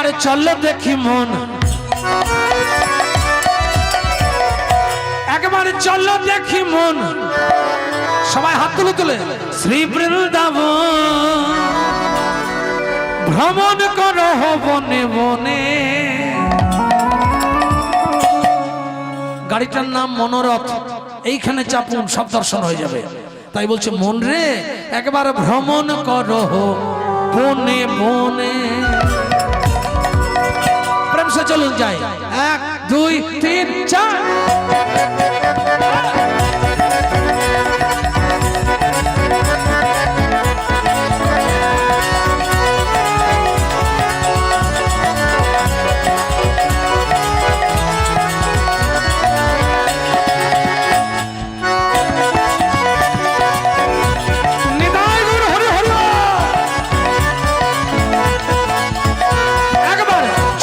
একবারে চলো দেখি মন, একবারে চলো দেখি মন, সবাই হাত তুলে তুলে শ্রী বৃন্দাবন ভ্রমণ করো বনে বনে। গাড়িটার নাম মনোরথ, এইখানে চাপুন সব দর্শন হয়ে যাবে। তাই বলছে মন রে একবার ভ্রমণ করো বনে বনে। প্রেম সে চলুন যাই, 1 2 3 4।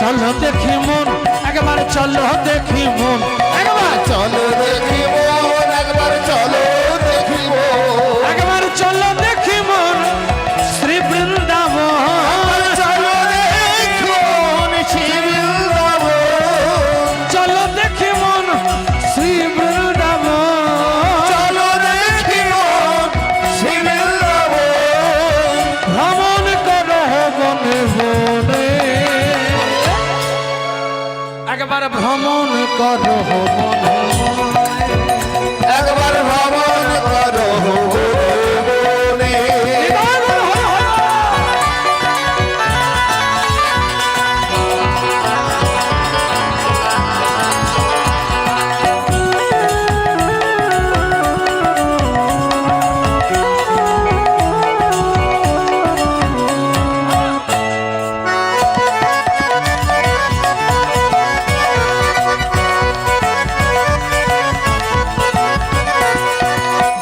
চলো দেখি মন, একবার চলো দেখি মন, একবার চলো দেখি মন, একবার চলো দেখি মন, একবার চলো দেখি মন শ্রী বৃন্দাবন। চলো দেখি মন শ্রী বৃন্দাবন, চলো দেখি মন শ্রী বৃন্দাবন, চলো দেখি মন শ্রী বৃন্দাবন, ভ্রমণ করো বনে বনে। একবার ভ্রমণ করো বনে বনে, একবার ভ্রমণ করো বনে।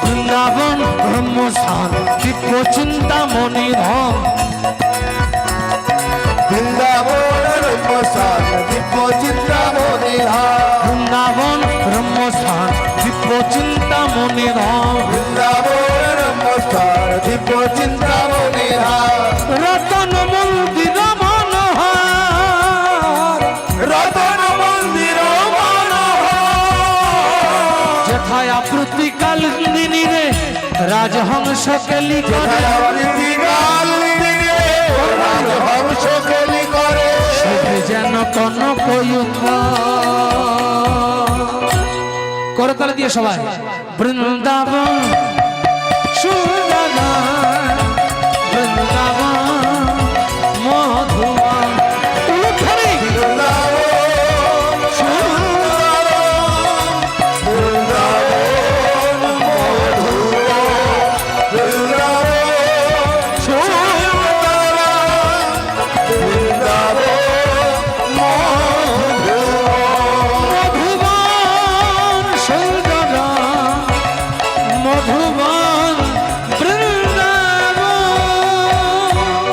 বৃন্দাবন ব্রহ্মস্থান দিব্য চিন্তামণি ধাম, বৃন্দাবন রূপসার দিব্য চিন্তামণি ধাম, বৃন্দাবন ব্রহ্মস্থান দিব্য চিন্তামণি ধাম। বৃন্দাবন রূপসার দিব্য চিন্তামণি ধাম, রতন মন্দির মনোহর, রতন মন্দির মনোহর, যেথায় আপ্রতি কালিনী রে রাজহংস কেলি করে, রাজহংস কেলি করে, শোভে যেন কনক করতালে দিয়ে সবাই বৃন্দাবন